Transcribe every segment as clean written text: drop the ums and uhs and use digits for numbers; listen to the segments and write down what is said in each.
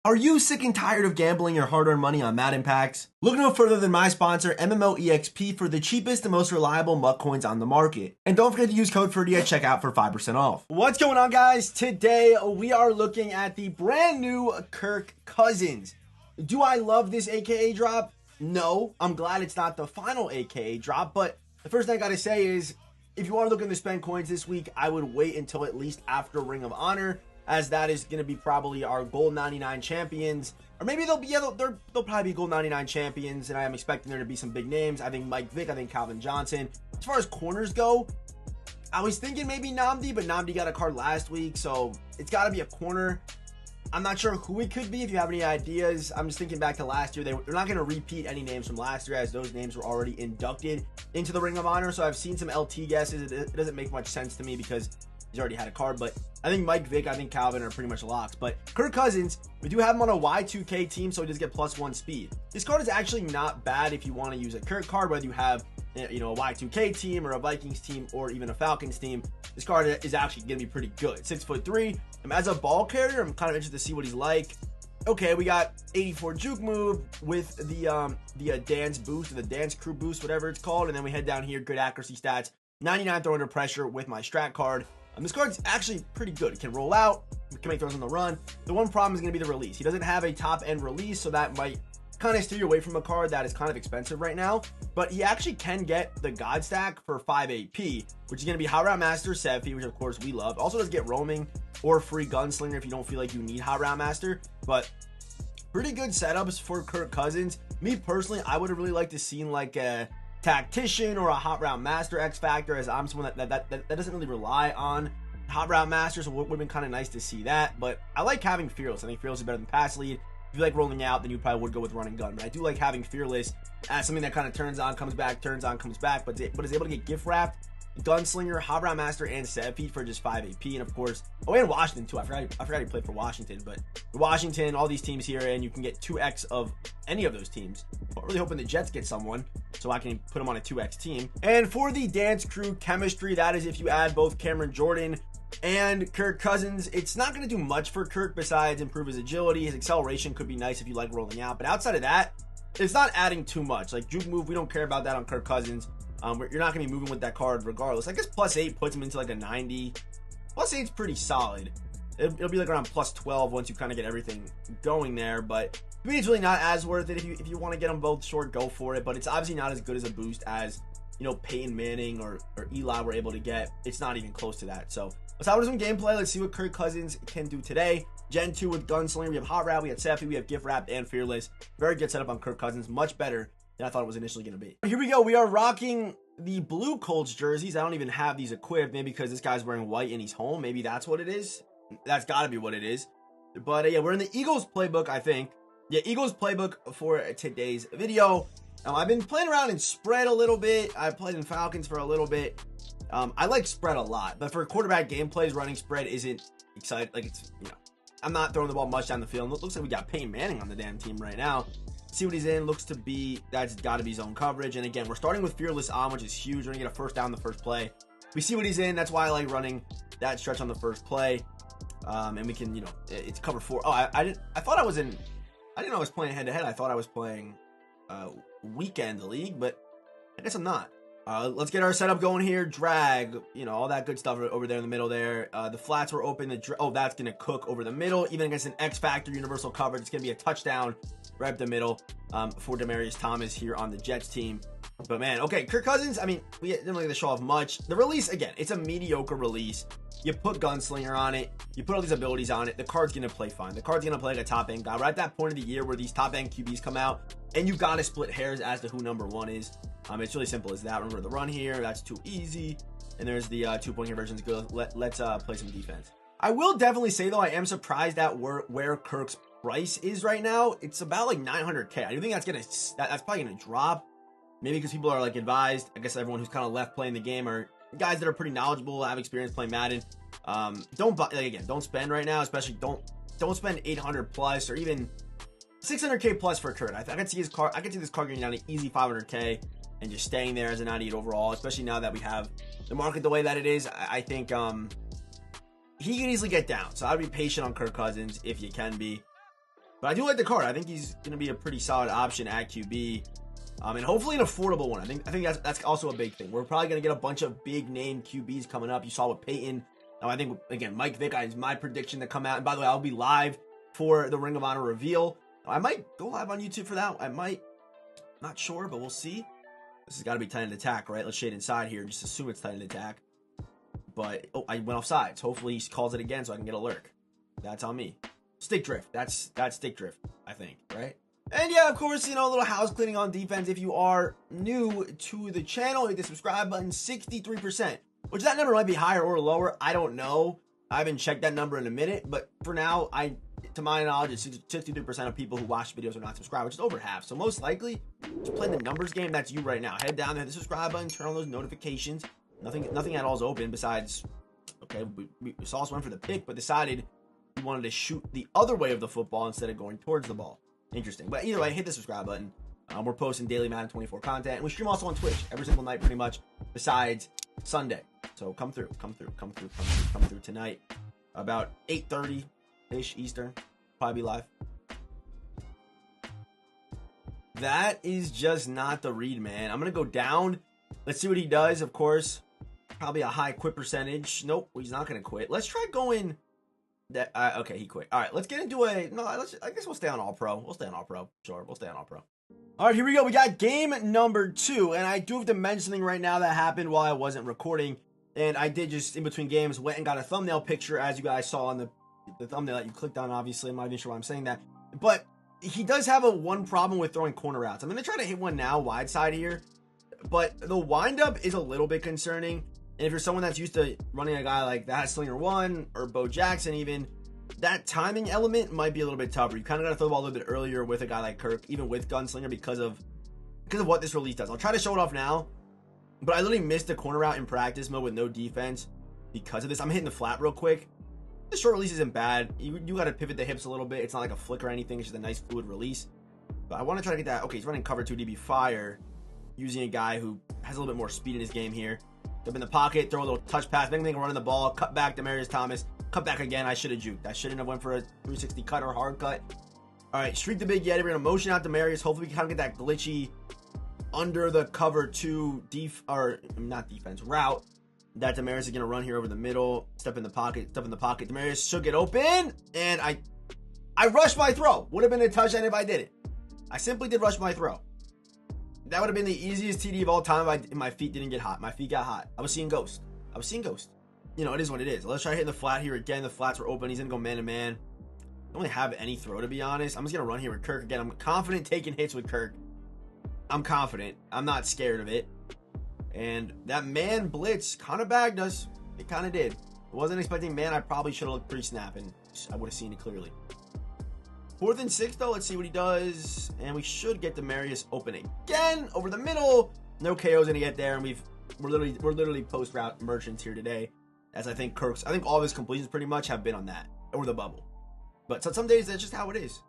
Are you sick and tired of gambling your hard-earned money on Madden packs? Look no further than my sponsor, MMOEXP, for the cheapest and most reliable MUT coins on the market. And don't forget to use code Ferdy at checkout for 5% off. What's going on, guys? Today, we are looking at the brand new Kirk Cousins. Do I love this AKA drop? No. I'm glad it's not the final AKA drop, but the first thing I gotta say is, if you are looking to spend coins this week, I would wait until at least after Ring of Honor, as that is going to be probably our Gold 99 champions. Or maybe they'll probably be Gold 99 champions, and I am expecting there to be some big names. I think Mike Vick, I think Calvin Johnson. As far as corners go, I was thinking maybe Nnamdi, but Nnamdi got a card last week, so it's got to be a corner. I'm not sure who it could be. If you have any ideas, I'm just thinking back to last year. They're not going to repeat any names from last year, as those names were already inducted into the Ring of Honor. So I've seen some LT guesses. It doesn't make much sense to me because he's already had a card, but I think Mike Vick, I think Calvin are pretty much locks. But Kirk Cousins, we do have him on a Y2K team, so he does get +1 speed. This card is actually not bad if you want to use a Kirk card, whether you have, you know, a Y2K team or a Vikings team or even a Falcons team. This card is actually going to be pretty good. 6'3". As a ball carrier, I'm kind of interested to see what he's like. Okay, we got 84 juke move with the dance boost, or the dance crew boost, whatever it's called, and then we head down here, good accuracy stats, 99 throw under pressure with my strat card. This card's actually pretty good. It can roll out, it can make throws on the run. The one problem is going to be the release. He doesn't have a top end release, so that might kind of steer you away from a card that is kind of expensive right now. But he actually can get the God Stack for 5 AP, which is going to be Hot Route Master, Sefi, which of course we love. Also does get roaming or free gunslinger if you don't feel like you need Hot Route Master. But pretty good setups for Kirk Cousins. Me personally, I would have really liked to see like a Tactician or a Hot Route Master X Factor, as I'm someone that doesn't really rely on Hot Route Master, so it would have been kind of nice to see that. But I like having Fearless. I think Fearless is better than Pass Lead. If you like rolling out, then you probably would go with Run and Gun. But I do like having Fearless as something that kind of turns on, comes back, turns on, comes back, but is able to get gift wrapped, Gunslinger, Hot Route Master, and Sefi for just 5 AP. And of course, and Washington too. I forgot he played for Washington, but Washington, all these teams here, and you can get 2x of any of those teams. I'm really hoping the Jets get someone so I can put them on a 2x team. And for the Dance Crew chemistry, that is if you add both Cameron Jordan and Kirk Cousins. It's not going to do much for Kirk besides improve his agility. His acceleration could be nice if you like rolling out, but outside of that, it's not adding too much. Like juke move, we don't care about that on Kirk Cousins. You're not going to be moving with that card regardless. I guess +8 puts him into like a 90. +8 is pretty solid. It'll be like around +12 once you kind of get everything going there. But to me, it's really not as worth it. If you want to get them both short, go for it. But it's obviously not as good as a boost as, you know, Peyton Manning or Eli were able to get. It's not even close to that. So let's have some gameplay. Let's see what Kirk Cousins can do today. Gen 2 with Gunslinger. We have Hot Route, we have Sefi, we have Gift Wrapped, and Fearless. Very good setup on Kirk Cousins. Much better than I thought it was initially going to be. Here we go. We are rocking the blue Colts jerseys. I don't even have these equipped, maybe because this guy's wearing white and he's home. Maybe that's what it is. That's got to be what it is. But yeah, we're in the Eagles playbook, I think. Yeah, Eagles playbook for today's video. I've been playing around in spread a little bit. I played in Falcons for a little bit. I like spread a lot, but for quarterback gameplays, running spread isn't exciting. Like, it's, you know, I'm not throwing the ball much down the field. It looks like we got Peyton Manning on the damn team right now. See what he's in. Looks to be, that's got to be zone coverage. And again, we're starting with Fearless on, which is huge. We're gonna get a first down the first play. We see what he's in. That's why I like running that stretch on the first play. And we can, you know, it's cover 4. Oh, I didn't know I was playing head to head. I thought I was playing weekend league, but I guess I'm not. Let's get our setup going here. Drag, you know, all that good stuff over there in the middle there. The flats were open. That's going to cook over the middle. Even against an X Factor universal coverage, it's going to be a touchdown right up the middle for Demaryius Thomas here on the Jets team. But man, okay, Kirk Cousins, I mean, we didn't really get to show off much. The release, again, it's a mediocre release. You put Gunslinger on it. You put all these abilities on it. The card's going to play fine. The card's going to play like a top-end guy. We're at that point of the year where these top-end QBs come out, and you've got to split hairs as to who number 1 is. It's really simple as that. Remember the run here. That's too easy. And there's the 2-point conversions. Good. Let's play some defense. I will definitely say, though, I am surprised at where Kirk's price is right now. It's about like 900K. I do think that's probably going to drop. Maybe because people are like advised. I guess everyone who's kind of left playing the game are guys that are pretty knowledgeable, have experience playing Madden. Don't spend right now, especially don't spend 800 plus or even 600K plus for Kirk. I could see this card getting down to easy 500K and just staying there as a 98 overall, especially now that we have the market the way that it is. I think he can easily get down. So I'd be patient on Kirk Cousins if you can be. But I do like the card. I think he's going to be a pretty solid option at QB. And hopefully an affordable one. I think that's also a big thing. We're probably going to get a bunch of big name QBs coming up. You saw with Peyton. I think, again, Mike Vick is my prediction to come out. And by the way, I'll be live for the Ring of Honor reveal. I might go live on YouTube for that. I might. Not sure, but we'll see. This has got to be tight end attack, right? Let's shade inside here. Just assume it's tight end attack. But, oh, I went off sides. Hopefully he calls it again so I can get a lurk. That's on me. Stick drift. That's stick drift, I think, right? And yeah, of course, a little house cleaning on defense. If you are new to the channel, hit the subscribe button. 63%, which that number might be higher or lower. I don't know. I haven't checked that number in a minute, but for now, to my knowledge, it's 63% of people who watch videos are not subscribed, which is over half. So most likely, if you're playing the numbers game, that's you right now. Head down there, hit the subscribe button, turn on those notifications. Nothing at all is open besides, okay, we saw us went for the pick, but decided we wanted to shoot the other way of the football instead of going towards the ball. Interesting. But either way, hit the subscribe button. We're posting daily Madden 24 content. And we stream also on Twitch every single night pretty much besides Sunday. So come through tonight. About 8:30-ish Eastern. Probably be live. That is just not the read, man. I'm going to go down. Let's see what he does, of course. Probably a high quit percentage. Nope, he's not going to quit. Let's try going... okay, he quit. All right, let's get into I guess we'll stay on All-Pro. We'll stay on All-Pro. Sure, we'll stay on All-Pro. All right, here we go. We got game number 2, and I do have to mention something right now that happened while I wasn't recording, and I did just, in between games, went and got a thumbnail picture, as you guys saw on the thumbnail that you clicked on, obviously. I'm not even sure why I'm saying that, but he does have one problem with throwing corner routes. I'm going to try to hit one now, wide side here, but the windup is a little bit concerning. And if you're someone that's used to running a guy like that, Slinger 1 or Bo Jackson even, that timing element might be a little bit tougher. You kind of got to throw the ball a little bit earlier with a guy like Kirk, even with Gunslinger, because of what this release does. I'll try to show it off now, but I literally missed the corner route in practice mode with no defense because of this. I'm hitting the flat real quick. The short release isn't bad. You got to pivot the hips a little bit. It's not like a flick or anything. It's just a nice fluid release. But I want to try to get that. Okay, he's running cover 2 DB fire using a guy who has a little bit more speed in his game here. Up in the pocket, throw a little touch pass, make him running the ball, cut back Demaryius Thomas, cut back again. I should have juked. I shouldn't have went for a 360 cut or hard cut. All right, streak the big Yeti. We're gonna motion out Demaryius. Hopefully we can kind of get that glitchy under the cover 2 route that Demaryius is gonna run here over the middle. Step in the pocket. Demaryius should get open, and I rushed my throw. Would have been a touchdown if I did it. I simply did rush my throw. That would have been the easiest TD of all time if my feet didn't get hot. My feet got hot. I was seeing ghost. It is what it is. Let's try hitting the flat here again. The flats were open. He's going to go man-to-man. I don't really have any throw, to be honest. I'm just going to run here with Kirk again. I'm confident taking hits with Kirk. I'm confident. I'm not scared of it. And that man blitz kind of bagged us. It kind of did. I wasn't expecting man. I probably should have looked pre-snap, and I would have seen it clearly. 4th and 6, though. Let's see what he does. And we should get Demaryius open again over the middle. No KO's gonna get there, and we're literally post route merchants here today. As I think all of his completions pretty much have been on that or the bubble. But some days that's just how it is.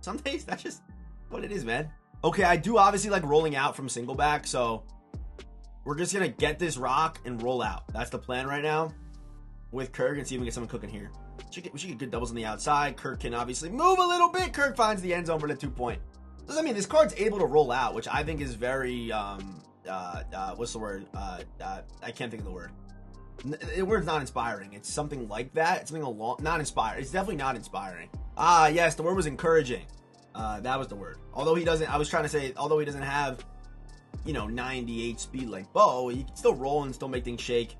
Some days that's just what it is, man. Okay, I do obviously like rolling out from single back, so we're just gonna get this rock and roll out. That's the plan right now with Kirk, and see if we can get someone cooking here. We should get good doubles on the outside. Kirk can obviously move a little bit. Kirk finds the end zone for the 2-point. Does that mean this card's able to roll out, which I think is very, what's the word? I can't think of the word. The word's not inspiring. It's something like that. It's something not inspiring. It's definitely not inspiring. Ah, yes, the word was encouraging. That was the word. Although he doesn't have, 98 speed like Bo, he can still roll and still make things shake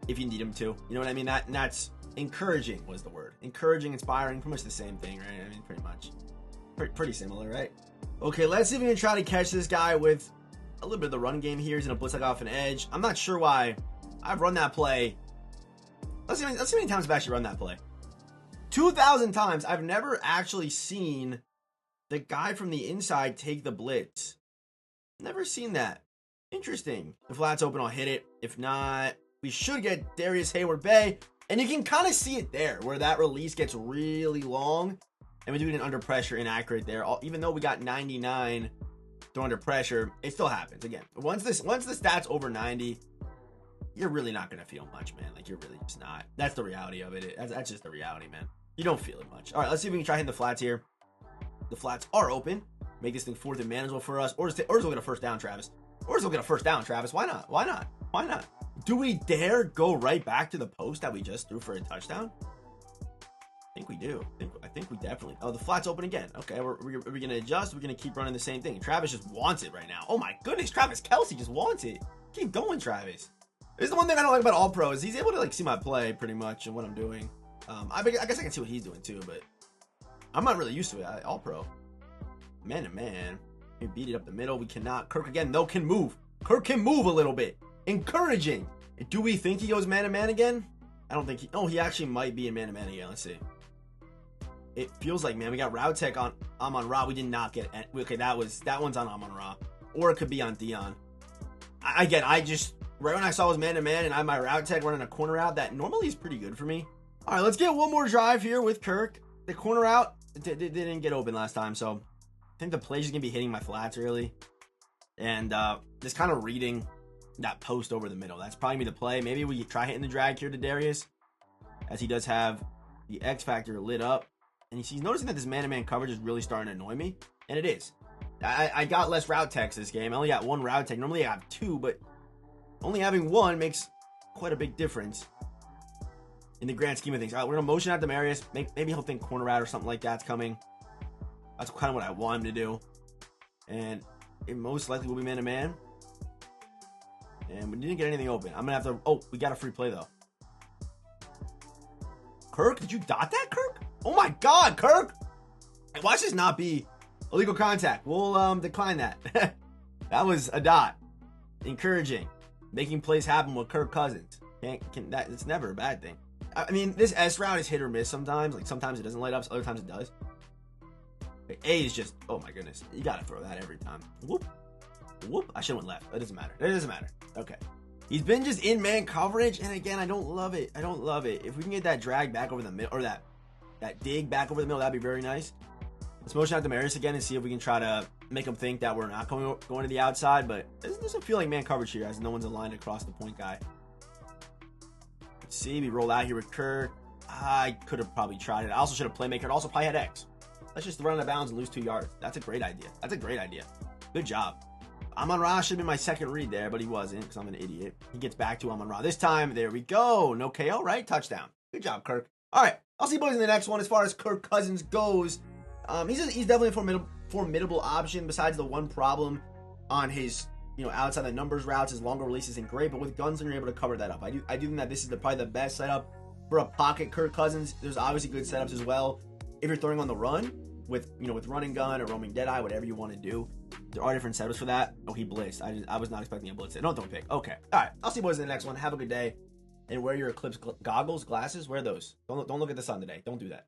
if you need him to. You know what I mean? That's encouraging was the word. Encouraging, inspiring, pretty much the same thing, right? I mean, pretty much. Pretty similar, right? Okay, let's see if we can try to catch this guy with a little bit of the run game here. He's going to blitz like off an edge. I'm not sure why I've run that play. Let's see how many times I've actually run that play. 2,000 times. I've never actually seen the guy from the inside take the blitz. Never seen that. Interesting. If flat's open, I'll hit it. If not, we should get Darius Hayward-Bay. And you can kind of see it there, where that release gets really long. And we're doing it under pressure, inaccurate there. Even though we got 99 throw under pressure, it still happens. Again, once the stat's over 90, you're really not going to feel much, man. Like, you're really just not. That's the reality of it. That's just the reality, man. You don't feel it much. All right, let's see if we can try hitting the flats here. The flats are open. Make this thing 4th and manageable for us. Or just we'll get a first down, Travis. Why not? Why not? Do we dare go right back to the post that we just threw for a touchdown? I think we do. I think we definitely. Oh, the flat's open again. Okay, we're going to adjust. We're going to keep running the same thing. Travis just wants it right now. Oh my goodness, Travis Kelce just wants it. Keep going, Travis. This is the one thing I don't like about All Pro is he's able to like see my play pretty much and what I'm doing. I guess I can see what he's doing too, but I'm not really used to it. All Pro. Man to man. We beat it up the middle. We cannot. Kirk again, though, can move. Kirk can move a little bit. Encouraging. Do we think he goes man to man again? I don't think he. Oh, he actually might be in man to man again. Let's see. It feels like, man, we got route tech on Amon-Ra. We did not get. Okay, that one's on Amon-Ra, or it could be on Dion. Again, I just right when I saw it was man to man, and I have my route tech running a corner route that normally is pretty good for me. All right, let's get one more drive here with Kirk. The corner route didn't get open last time, so I think the play's just gonna be hitting my flats really, and just kind of reading that post over the middle. That's probably gonna be the play. Maybe we try hitting the drag here to Darius, as he does have the X factor lit up. And he's noticing that this man-to-man coverage is really starting to annoy me. And it is. I got less route techs this game. I only got 1 route tech. Normally I have 2, but only having 1 makes quite a big difference in the grand scheme of things. All right, we're going to motion out Demarius. Maybe he'll think corner route or something like that's coming. That's kind of what I want him to do. And it most likely will be man-to-man. And we didn't get anything open. I'm going to have to... Oh, we got a free play, though. Kirk, did you dot that, Kirk? Oh my God, Kirk! Watch this not be illegal contact. We'll decline that. That was a dot. Encouraging. Making plays happen with Kirk Cousins. It's never a bad thing. I mean, this S route is hit or miss sometimes. Like sometimes it doesn't light up, other times it does. A is just, oh my goodness. You gotta throw that every time. Whoop. Whoop. I should have went left. It doesn't matter. It doesn't matter. Okay. He's been just in man coverage, and again, I don't love it. If we can get that drag back over the middle, or that dig back over the middle, that'd be very nice. Let's motion out Demarius again and see if we can try to make him think that we're not going to the outside, but it doesn't feel like man coverage here as no one's aligned across the point guy. Let's see, we roll out here with Kirk. I could have probably tried it. I also should have playmaker. It also probably had X. Let's just run out of bounds and lose 2 yards. That's a great idea. Good job. Amon-Ra should have been my second read there, but he wasn't because I'm an idiot. He gets back to Amon-Ra. This time, there we go. No KO, right? Touchdown. Good job, Kirk. All right. I'll see you boys in the next one. As far as Kirk Cousins goes, he's definitely a formidable option. Besides the one problem on his, outside the numbers routes, his longer release isn't great. But with Gunslinger, you're able to cover that up. I do think that this is probably the best setup for a pocket Kirk Cousins. There's obviously good setups as well if you're throwing on the run with run and gun or roaming deadeye, whatever you want to do. There are different setups for that. Oh, he blitzed. I was not expecting a blitz. Don't throw a pick. Okay. All right. I'll see you boys in the next one. Have a good day. And wear your Eclipse goggles, glasses. Wear those. Don't look at the sun today. Don't do that.